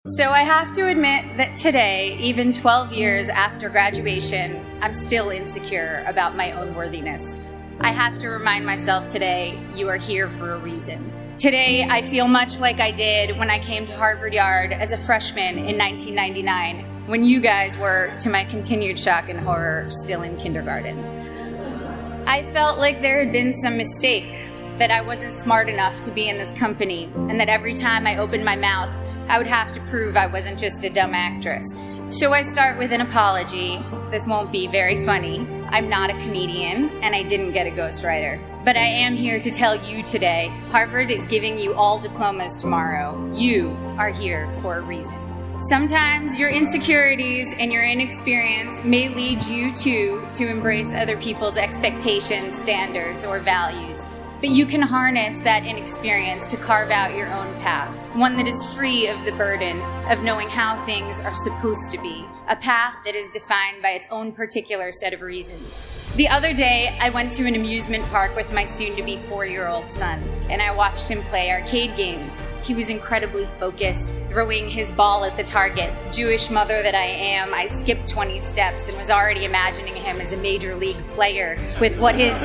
So I have to admit that today, even 12 years after graduation, I'm still insecure about my own worthiness. I have to remind myself today, you are here for a reason. Today, I feel much like I did when I came to Harvard Yard as a freshman in 1999, when you guys were, to my continued shock and horror, still in kindergarten. I felt like there had been some mistake, that I wasn't smart enough to be in this company, and that every time I opened my mouth, I would have to prove I wasn't just a dumb actress. So I start with an apology. This won't be very funny. I'm not a comedian, and I didn't get a ghostwriter. But I am here to tell you today, Harvard is giving you all diplomas tomorrow. You are here for a reason. Sometimes your insecurities and your inexperience may lead you to embrace other people's expectations, standards, or values. But you can harness that inexperience to carve out your own path, one that is free of the burden of knowing how things are supposed to be, a path that is defined by its own particular set of reasons. The other day, I went to an amusement park with my soon-to-be 4-year-old son, and I watched him play arcade games. He was incredibly focused, throwing his ball at the target. Jewish mother that I am, I skipped 20 steps and was already imagining him as a major league player with what his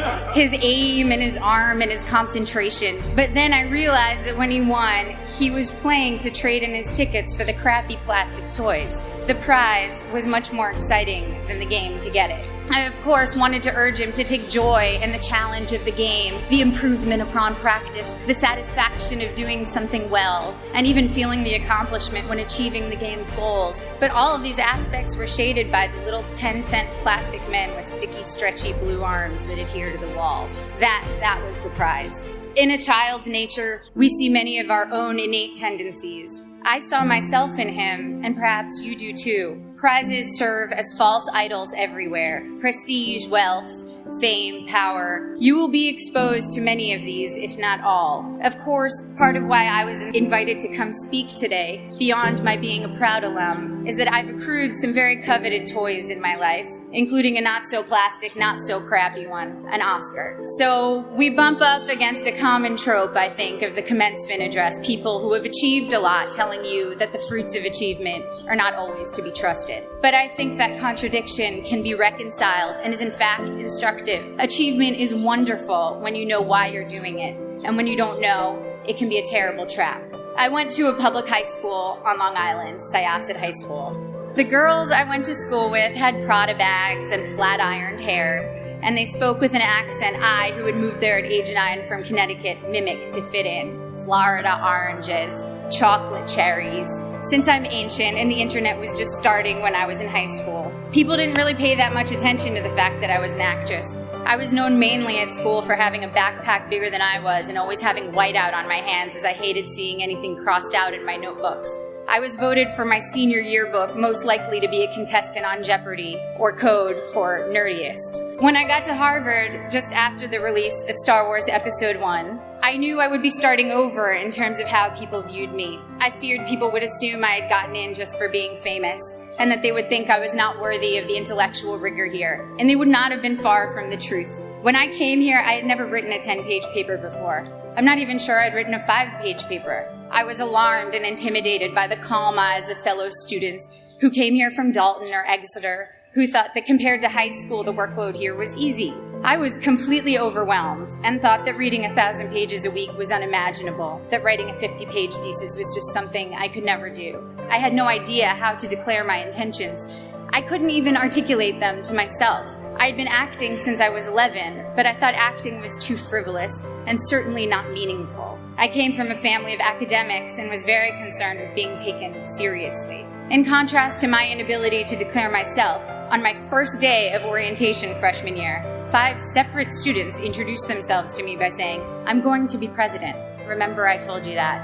aim and his arm and his concentration. But then I realized that when he won, he was playing to trade in his tickets for the crappy plastic toys. The prize was much more exciting than the game to get it. I, of course, wanted to urge him to take joy in the challenge of the game, the improvement upon practice, the satisfaction of doing something well, and even feeling the accomplishment when achieving the game's goals. But all of these aspects were shaded by the little 10-cent plastic men with sticky, stretchy blue arms that adhere to the walls. That was the prize. In a child's nature, we see many of our own innate tendencies. I saw myself in him, and perhaps you do too. Prizes serve as false idols everywhere. Prestige, wealth, fame, power. You will be exposed to many of these, if not all. Of course, part of why I was invited to come speak today, beyond my being a proud alum, is that I've accrued some very coveted toys in my life, including a not-so-plastic, not-so-crappy one, an Oscar. So we bump up against a common trope, I think, of the commencement address, people who have achieved a lot telling you that the fruits of achievement are not always to be trusted. But I think that contradiction can be reconciled and is in fact instructive. Achievement is wonderful when you know why you're doing it, and when you don't know, it can be a terrible trap. I went to a public high school on Long Island, Syosset High School. The girls I went to school with had Prada bags and flat-ironed hair, and they spoke with an accent I, who had moved there at age 9 from Connecticut, mimicked to fit in. Florida oranges, chocolate cherries. Since I'm ancient and the internet was just starting when I was in high school, people didn't really pay that much attention to the fact that I was an actress. I was known mainly at school for having a backpack bigger than I was and always having whiteout on my hands, as I hated seeing anything crossed out in my notebooks. I was voted for my senior yearbook most likely to be a contestant on Jeopardy, or Code for nerdiest. When I got to Harvard, just after the release of Star Wars Episode 1, I knew I would be starting over in terms of how people viewed me. I feared people would assume I had gotten in just for being famous, and that they would think I was not worthy of the intellectual rigor here, and they would not have been far from the truth. When I came here, I had never written a 10-page paper before. I'm not even sure I'd written a 5-page paper. I was alarmed and intimidated by the calm eyes of fellow students who came here from Dalton or Exeter, who thought that compared to high school, the workload here was easy. I was completely overwhelmed and thought that reading 1,000 pages a week was unimaginable, that writing a 50-page thesis was just something I could never do. I had no idea how to declare my intentions. I couldn't even articulate them to myself. I had been acting since I was 11, but I thought acting was too frivolous and certainly not meaningful. I came from a family of academics and was very concerned with being taken seriously. In contrast to my inability to declare myself, on my first day of orientation freshman year, 5 separate students introduced themselves to me by saying, "I'm going to be president. Remember I told you that."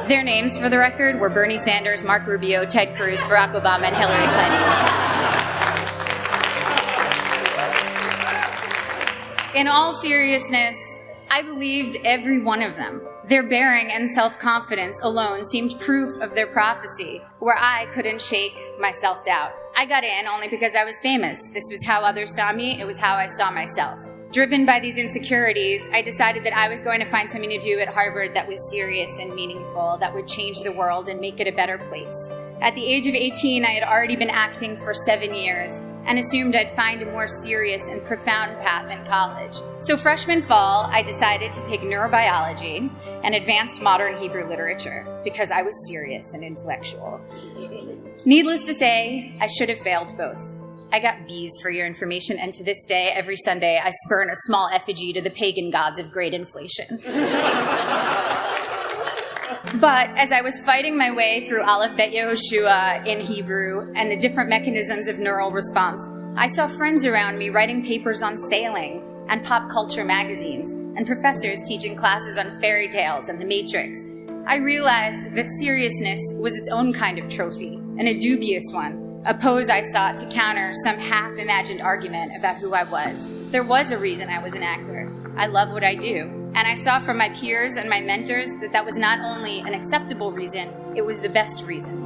Their names, for the record, were Bernie Sanders, Mark Rubio, Ted Cruz, Barack Obama, and Hillary Clinton. In all seriousness, I believed every one of them. Their bearing and self-confidence alone seemed proof of their prophecy, where I couldn't shake my self-doubt. I got in only because I was famous. This was how others saw me. It was how I saw myself. Driven by these insecurities, I decided that I was going to find something to do at Harvard that was serious and meaningful, that would change the world and make it a better place. At the age of 18, I had already been acting for 7 years and assumed I'd find a more serious and profound path in college. So freshman fall, I decided to take neurobiology and advanced modern Hebrew literature because I was serious and intellectual. Needless to say, I should have failed both. I got B's for your information, and to this day, every Sunday, I spurn a small effigy to the pagan gods of great inflation. But as I was fighting my way through Aleph Bet Yehoshua in Hebrew and the different mechanisms of neural response, I saw friends around me writing papers on sailing and pop culture magazines, and professors teaching classes on fairy tales and the Matrix. I realized that seriousness was its own kind of trophy, and a dubious one. A pose I sought to counter some half-imagined argument about who I was. There was a reason I was an actor. I love what I do. And I saw from my peers and my mentors that that was not only an acceptable reason, it was the best reason.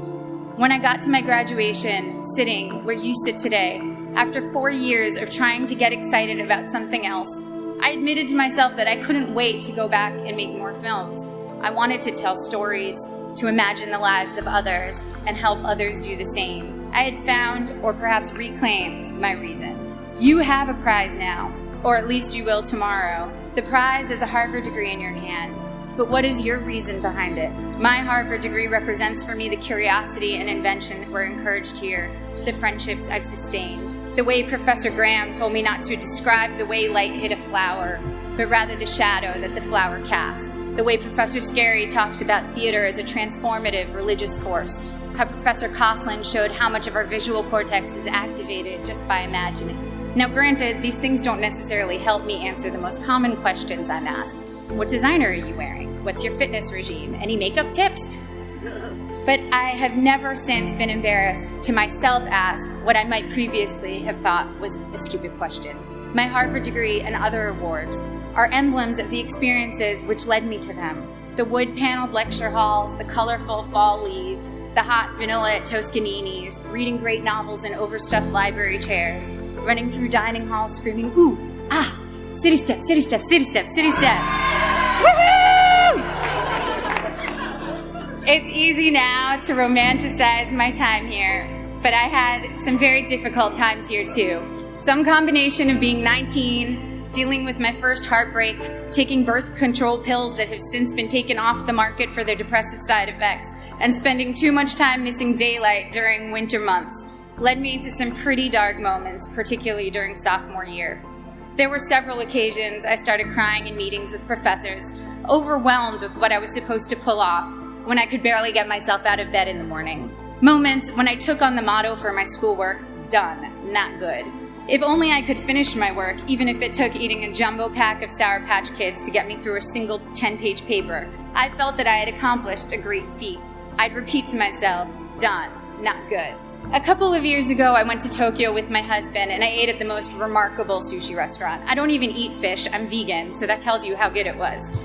When I got to my graduation, sitting where you sit today, after 4 years of trying to get excited about something else, I admitted to myself that I couldn't wait to go back and make more films. I wanted to tell stories, to imagine the lives of others, and help others do the same. I had found, or perhaps reclaimed, my reason. You have a prize now, or at least you will tomorrow. The prize is a Harvard degree in your hand. But what is your reason behind it? My Harvard degree represents for me the curiosity and invention that were encouraged here, the friendships I've sustained, the way Professor Graham told me not to describe the way light hit a flower, but rather the shadow that the flower cast, the way Professor Scarry talked about theater as a transformative religious force, how Professor Koslin showed how much of our visual cortex is activated just by imagining. Now granted, these things don't necessarily help me answer the most common questions I'm asked. What designer are you wearing? What's your fitness regime? Any makeup tips? But I have never since been embarrassed to myself ask what I might previously have thought was a stupid question. My Harvard degree and other awards are emblems of the experiences which led me to them. The wood-paneled lecture halls, the colorful fall leaves, the hot vanilla at Toscanini's, reading great novels in overstuffed library chairs, running through dining halls screaming, ooh, ah, city step, city step, city step, city step. Woohoo! It's easy now to romanticize my time here, but I had some very difficult times here too. Some combination of being 19, dealing with my first heartbreak, taking birth control pills that have since been taken off the market for their depressive side effects, and spending too much time missing daylight during winter months, led me to some pretty dark moments, particularly during sophomore year. There were several occasions I started crying in meetings with professors, overwhelmed with what I was supposed to pull off when I could barely get myself out of bed in the morning. Moments when I took on the motto for my schoolwork, done, not good. If only I could finish my work, even if it took eating a jumbo pack of Sour Patch Kids to get me through a single 10-page paper. I felt that I had accomplished a great feat. I'd repeat to myself, done, not good. A couple of years ago, I went to Tokyo with my husband, and I ate at the most remarkable sushi restaurant. I don't even eat fish, I'm vegan, so that tells you how good it was.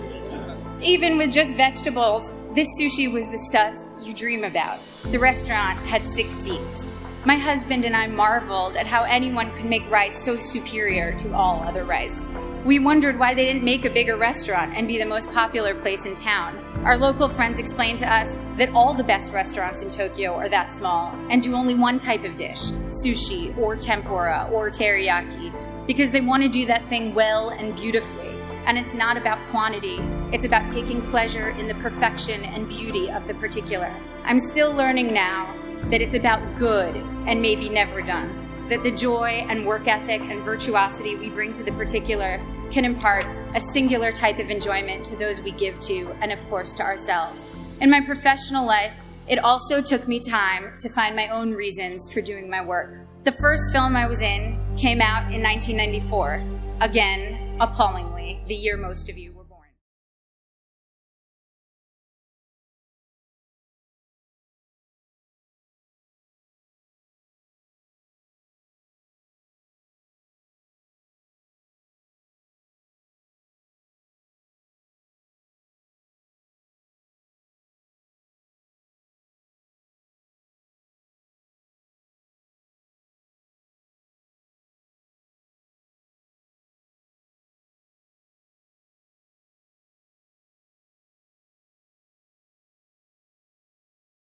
Even with just vegetables, this sushi was the stuff you dream about. The restaurant had 6 seats. My husband and I marveled at how anyone could make rice so superior to all other rice. We wondered why they didn't make a bigger restaurant and be the most popular place in town. Our local friends explained to us that all the best restaurants in Tokyo are that small and do only one type of dish, sushi or tempura or teriyaki, because they want to do that thing well and beautifully. And it's not about quantity, it's about taking pleasure in the perfection and beauty of the particular. I'm still learning now that it's about good and maybe never done. That the joy and work ethic and virtuosity we bring to the particular can impart a singular type of enjoyment to those we give to, and of course to ourselves. In my professional life, it also took me time to find my own reasons for doing my work. The first film I was in came out in 1994. Again, appallingly, the year most of you were.